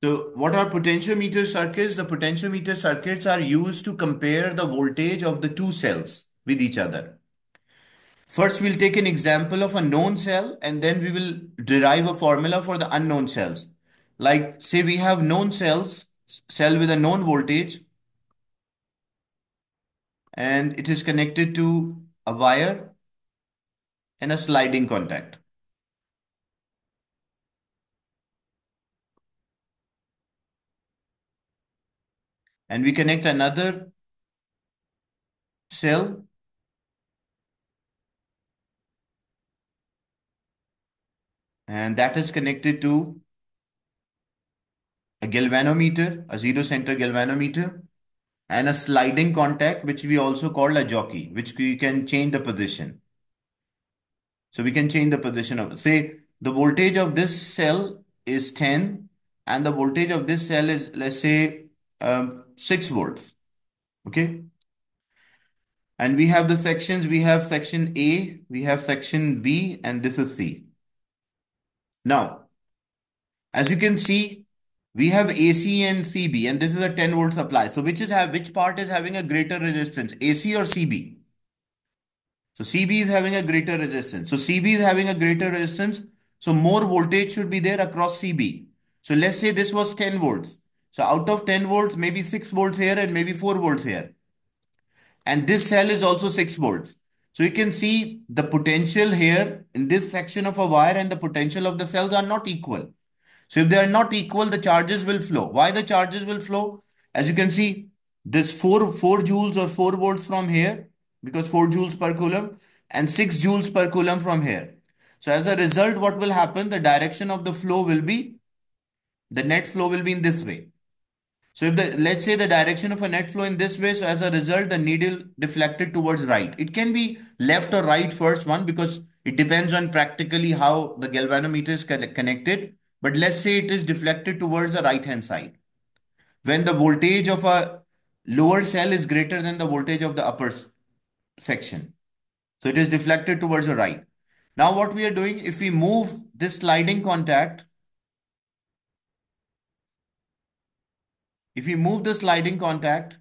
So what are potentiometer circuits? The potentiometer circuits are used to compare the voltage of the two cells with each other. First, we'll take an example of a known cell and then we will derive a formula for the unknown cells. Like, say we have known cells, cell with a known voltage, and it is connected to a wire and a sliding contact. And we connect another cell and that is connected to a galvanometer, a zero center galvanometer, and a sliding contact, which we also call a jockey, which we can change the position. So we can change the position of, say, the voltage of this cell is 10, and the voltage of this cell is, let's say, 6 volts. Okay. And we have the sections, we have section A, we have section B, and this is C. Now, as you can see, we have AC and CB, and this is a 10 volt supply. So which part is having a greater resistance, AC or CB? So CB is having a greater resistance. So CB is having a greater resistance. So more voltage should be there across CB. So let's say this was 10 volts. So out of 10 volts, maybe 6 volts here and maybe 4 volts here. And this cell is also 6 volts. So you can see the potential here in this section of a wire and the potential of the cells are not equal. So if they are not equal, the charges will flow. Why the charges will flow? As you can see, this 4 joules or 4 volts from here, because 4 joules per coulomb, and 6 joules per coulomb from here. So as a result, what will happen? The direction of the flow will be, the net flow will be in this way. So if the, let's say the direction of a net flow in this way, so as a result, the needle deflected towards right. It can be left or right first one because it depends on practically how the galvanometer is connected. But let's say it is deflected towards the right hand side. When the voltage of a lower cell is greater than the voltage of the upper section. So it is deflected towards the right. Now what we are doing, if we move this sliding contact, if we move the sliding contact,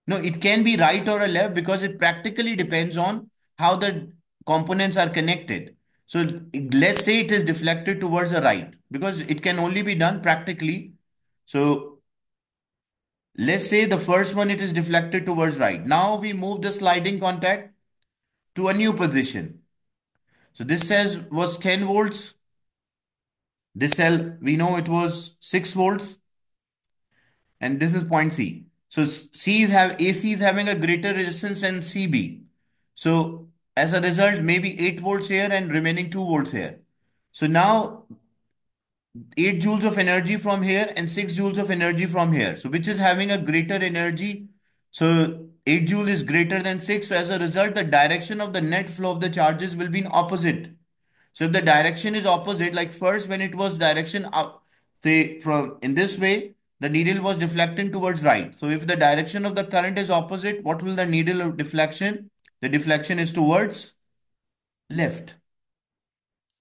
no, it can be right or a left because it practically depends on how the components are connected. So let's say it is deflected towards the right because it can only be done practically. So let's say the first one, it is deflected towards right. Now we move the sliding contact to a new position. So this says was 10 volts. This cell, we know it was 6 volts. And this is point C. So AC is having a greater resistance than CB. So as a result, maybe 8 volts here and remaining 2 volts here. So now 8 joules of energy from here and 6 joules of energy from here. So which is having a greater energy? So 8 joule is greater than 6. So as a result, the direction of the net flow of the charges will be in opposite. So if the direction is opposite, like first when it was direction up, say from in this way, the needle was deflecting towards right. So if the direction of the current is opposite, what will the needle of deflection? The deflection is towards left,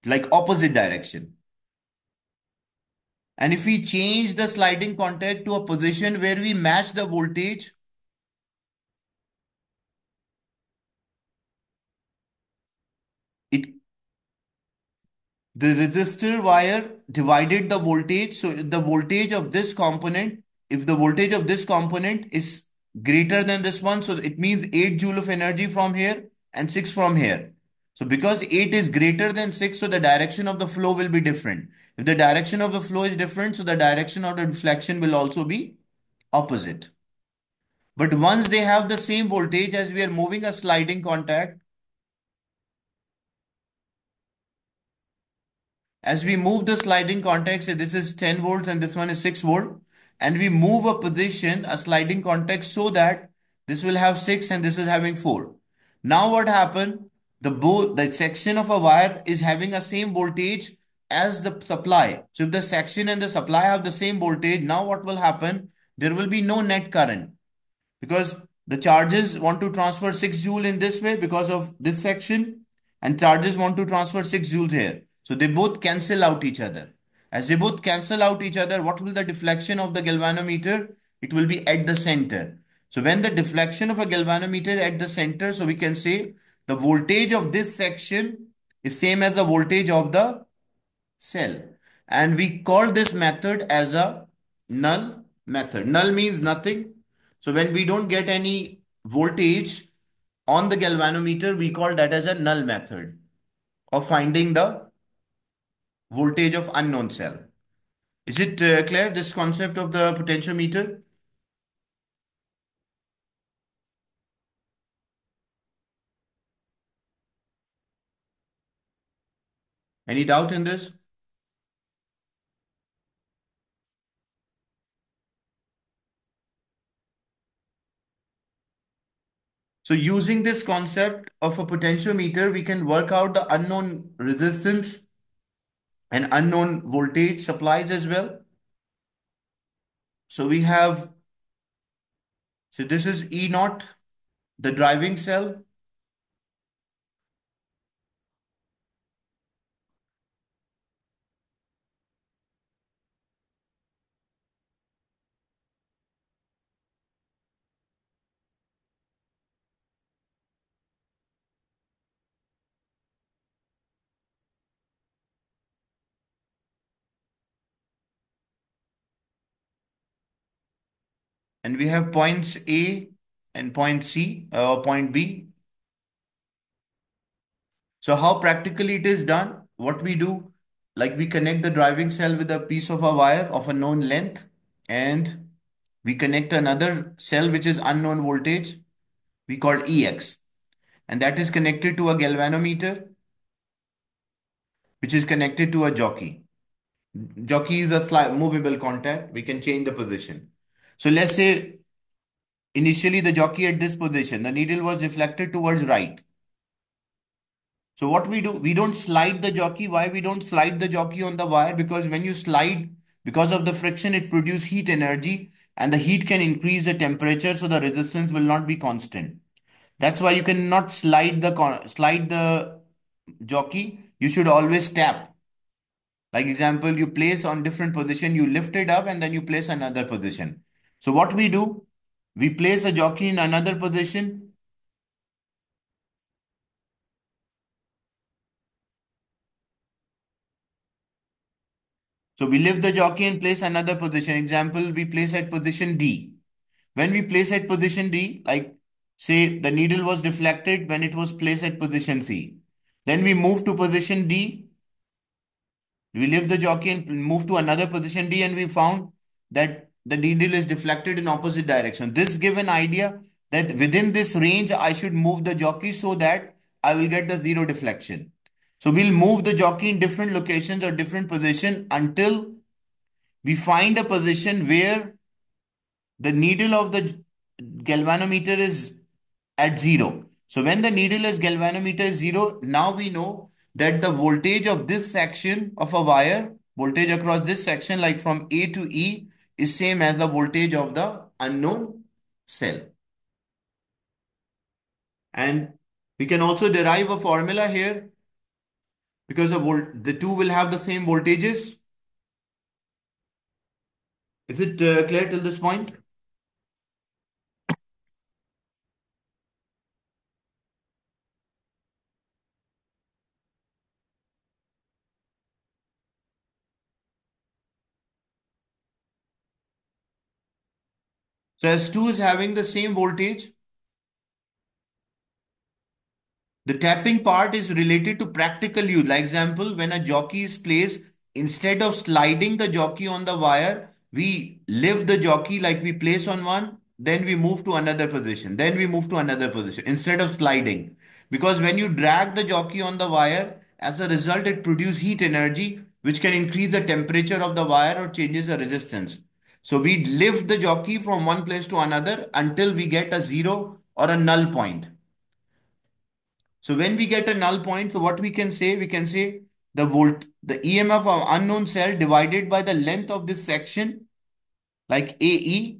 like opposite direction. And if we change the sliding contact to a position where we match the voltage, it the resistor wire divided the voltage. So the voltage of this component, if the voltage of this component is greater than this one, so it means 8 joule of energy from here and 6 from here. So because 8 is greater than 6, so the direction of the flow will be different. If the direction of the flow is different, so the direction of the deflection will also be opposite. But once they have the same voltage, as we are moving a sliding contact, as we move the sliding contact, say this is 10 volts and this one is 6 volt, and we move a position, a sliding contact, so that this will have 6 and this is having 4. Now what happened? The section of a wire is having a same voltage as the supply. So if the section and the supply have the same voltage, now what will happen? There will be no net current because the charges want to transfer 6 joule in this way because of this section, and charges want to transfer 6 joules here. So they both cancel out each other. As they both cancel out each other, what will the deflection of the galvanometer? It will be at the center. So when the deflection of a galvanometer at the center, so we can say the voltage of this section is same as the voltage of the cell. And we call this method as a null method. Null means nothing. So when we don't get any voltage on the galvanometer, we call that as a null method of finding the voltage of unknown cell. Is it clear, this concept of the potentiometer? Any doubt in this? So using this concept of a potentiometer, we can work out the unknown resistance and unknown voltage supplies as well. So we have, so this is E naught, the driving cell, and we have points A and point C or point B. So how practically it is done? What we do, like we connect the driving cell with a piece of a wire of a known length, and we connect another cell which is unknown voltage, we call EX, and that is connected to a galvanometer which is connected to a jockey. Jockey is a movable contact. We can change the position. So let's say initially the jockey at this position, the needle was deflected towards right. So what we do, we don't slide the jockey. Why we don't slide the jockey on the wire? Because when you slide, because of the friction, it produces heat energy, and the heat can increase the temperature, so the resistance will not be constant. That's why you cannot slide the jockey. You should always tap. Like example, you place on different position, you lift it up and then you place another position. So what we do, we place a jockey in another position. So we lift the jockey and place another position. Example, we place at position D. When we place at position D, like say the needle was deflected when it was placed at position C. Then we move to position D. We lift the jockey and move to another position D, and we found that the needle is deflected in opposite direction. This give an idea that within this range, I should move the jockey so that I will get the zero deflection. So we'll move the jockey in different locations or different position until we find a position where the needle of the galvanometer is at zero. So when the needle is galvanometer is zero, now we know that the voltage of this section of a wire, voltage across this section, like from A to E, is same as the voltage of the unknown cell. And we can also derive a formula here because the two will have the same voltages. Is it clear till this point? So S2 is having the same voltage. The tapping part is related to practical use. Like example, when a jockey is placed, instead of sliding the jockey on the wire, we lift the jockey like we place on one, then we move to another position, then we move to another position instead of sliding. Because when you drag the jockey on the wire, as a result, it produces heat energy, which can increase the temperature of the wire or changes the resistance. So we lift the jockey from one place to another until we get a zero or a null point. So when we get a null point, so what we can say the EMF of unknown cell divided by the length of this section, like AE,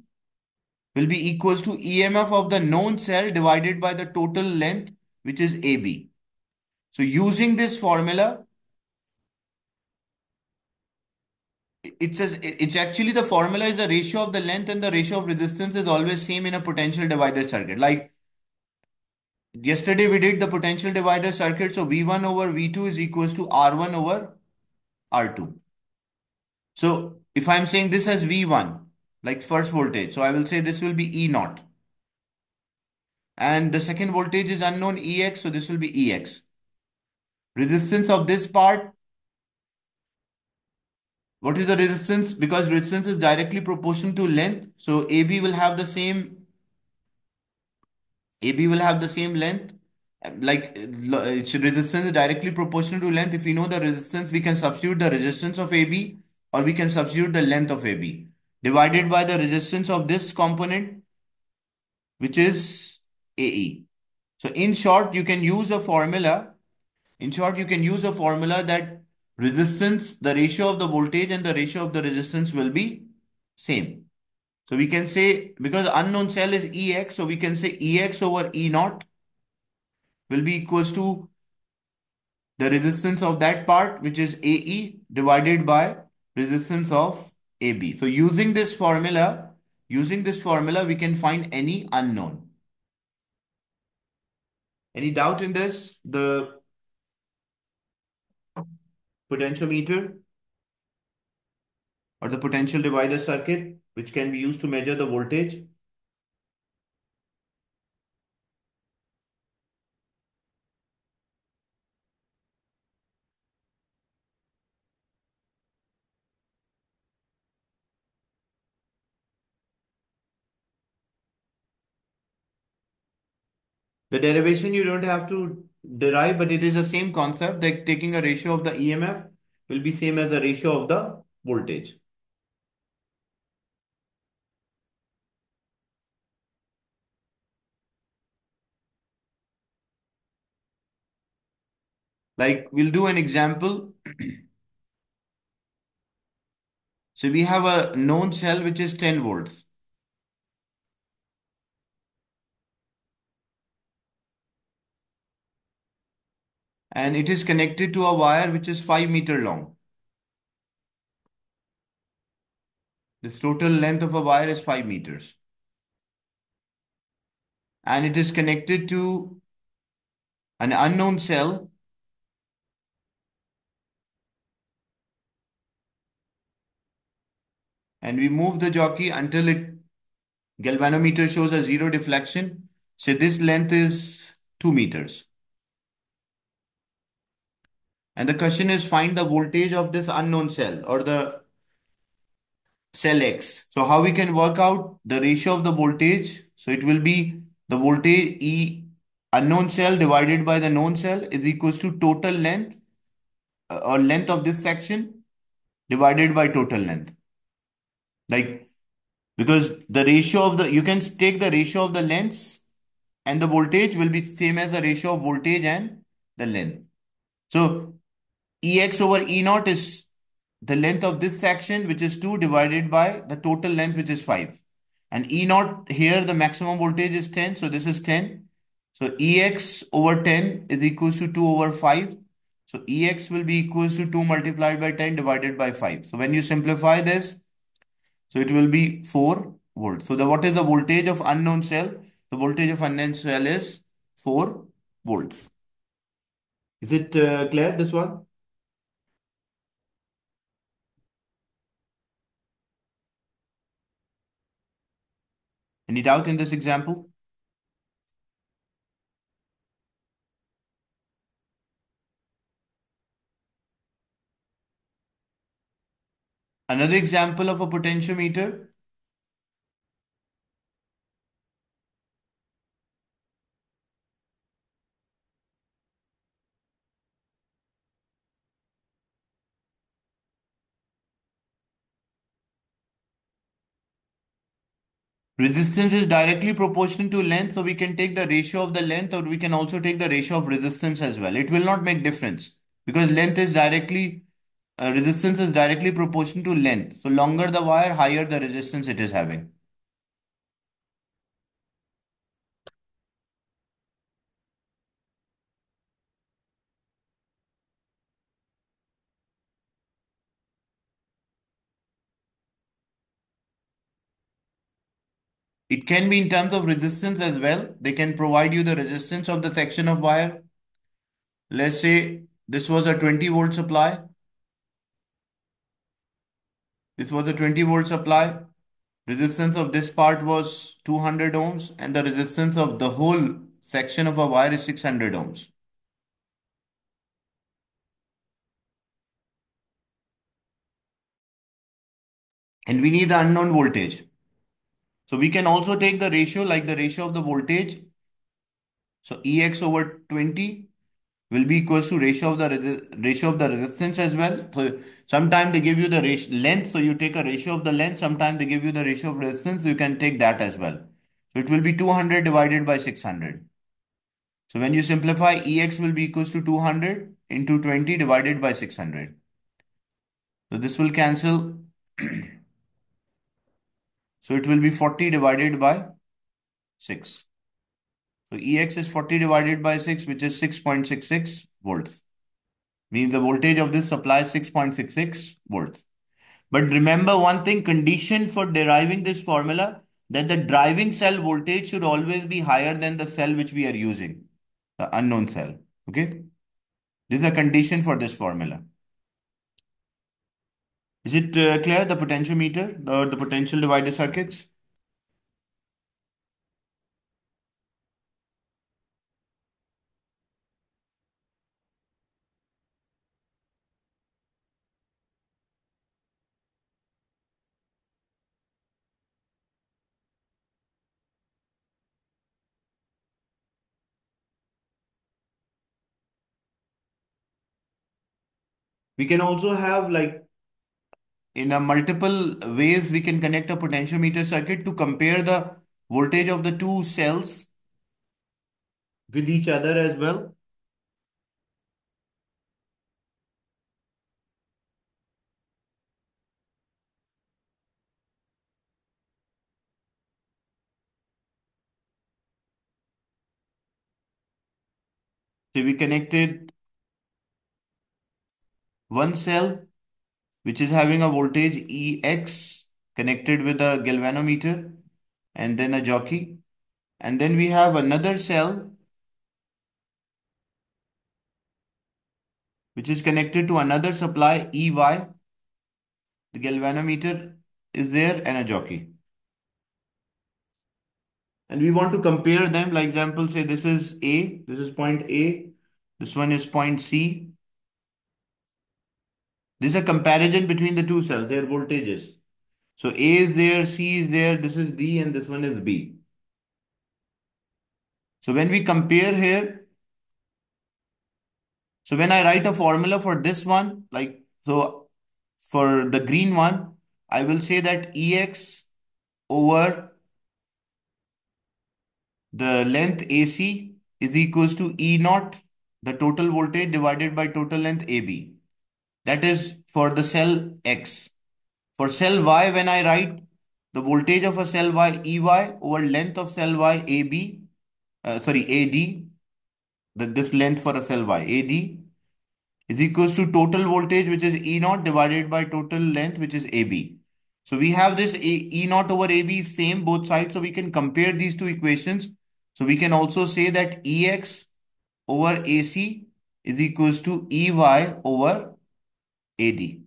will be equals to EMF of the known cell divided by the total length, which is AB. So using this formula, It says it's actually the formula is the ratio of the length and the ratio of resistance is always same in a potential divider circuit. Like yesterday we did the potential divider circuit, so V1 over V2 is equals to R1 over R2. So if I'm saying this as V1, like first voltage, so I will say this will be E naught. And the second voltage is unknown EX, so this will be EX. Resistance of this part, what is the resistance? Because resistance is directly proportional to length, so AB will have the same length. Like its resistance is directly proportional to length. If we know the resistance, we can substitute the resistance of AB or we can substitute the length of AB divided by the resistance of this component, which is AE. So in short, you can use a formula. In short, you can use a formula that resistance, the ratio of the voltage and the ratio of the resistance will be same. So we can say because unknown cell is EX, so we can say EX over E naught will be equals to the resistance of that part, which is AE divided by resistance of AB. So using this formula, we can find any unknown. Any doubt in this? The potentiometer or the potential divider circuit, which can be used to measure the voltage. The derivation you don't have to derive, but it is the same concept that taking a ratio of the EMF will be same as the ratio of the voltage. Like we'll do an example. So we have a known cell which is 10 volts and it is connected to a wire which is 5 meter long. This total length of a wire is 5 meters. And it is connected to an unknown cell. And we move the jockey until it galvanometer shows a zero deflection. So this length is 2 meters. And the question is find the voltage of this unknown cell or the cell X. So how we can work out the ratio of the voltage? So it will be the voltage E unknown cell divided by the known cell is equals to total length or length of this section divided by total length. Like because the ratio of the you can take the ratio of the lengths and the voltage will be same as the ratio of voltage and the length. So EX over E naught is the length of this section, which is 2 divided by the total length, which is 5. And E naught here, the maximum voltage is 10. So this is 10. So EX over 10 is equals to 2 over 5. So EX will be equals to 2 multiplied by 10 divided by 5. So when you simplify this, so it will be 4 volts. So what is the voltage of unknown cell? The voltage of unknown cell is 4 volts. Is it clear, this one? Any doubt in this example? Another example of a potentiometer. Resistance is directly proportional to length, so we can take the ratio of the length or we can also take the ratio of resistance as well. It will not make difference because resistance is directly proportional to length. So longer the wire, higher the resistance it is having. It can be in terms of resistance as well. They can provide you the resistance of the section of wire. Let's say this was a 20 volt supply. This was a 20 volt supply. Resistance of this part was 200 ohms, and the resistance of the whole section of a wire is 600 ohms. And we need the unknown voltage. So we can also take the ratio like the ratio of the voltage. So EX over 20 will be equals to ratio of the resistance as well. So sometimes they give you the ratio length, so you take a ratio of the length. Sometimes they give you the ratio of resistance, you can take that as well. So it will be 200 divided by 600. So when you simplify, EX will be equals to 200 into 20 divided by 600. So this will cancel. So it will be 40 divided by 6. So EX is 40 divided by 6, which is 6.66 volts. Means the voltage of this supply is 6.66 volts. But remember one thing, condition for deriving this formula, that the driving cell voltage should always be higher than the cell which we are using, the unknown cell. Okay. This is a condition for this formula. Is it clear, the potentiometer, the potential divider circuits? We can also have like in a multiple ways we can connect a potentiometer circuit to compare the voltage of the two cells with each other as well. So we connected one cell which is having a voltage EX connected with a galvanometer and then a jockey. And then we have another cell which is connected to another supply EY. The galvanometer is there and a jockey. And we want to compare them. Like example, say this is A, this is point A, this one is point C. This is a comparison between the two cells, their voltages. So A is there, C is there, this is D, and this one is B. So when we compare here, so when I write a formula for this one, like so for the green one, I will say that EX over the length AC is equals to E naught, the total voltage divided by total length AB. That is for the cell X. For cell Y, when I write the voltage of a cell Y, EY over length of cell Y, AB, AD, this length for a cell Y, AD, is equals to total voltage, which is E naught divided by total length, which is AB. So we have this E naught over AB same both sides, so we can compare these two equations. So we can also say that EX over AC is equals to EY over AD.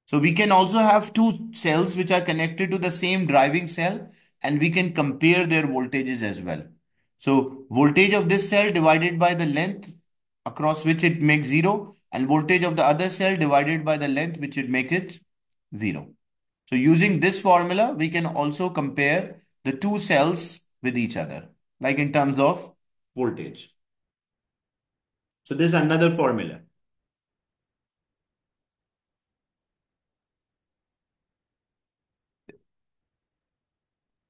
So we can also have two cells which are connected to the same driving cell and we can compare their voltages as well. So voltage of this cell divided by the length across which it makes zero and voltage of the other cell divided by the length which would make it zero. So using this formula, we can also compare the two cells with each other, like in terms of voltage. So this is another formula.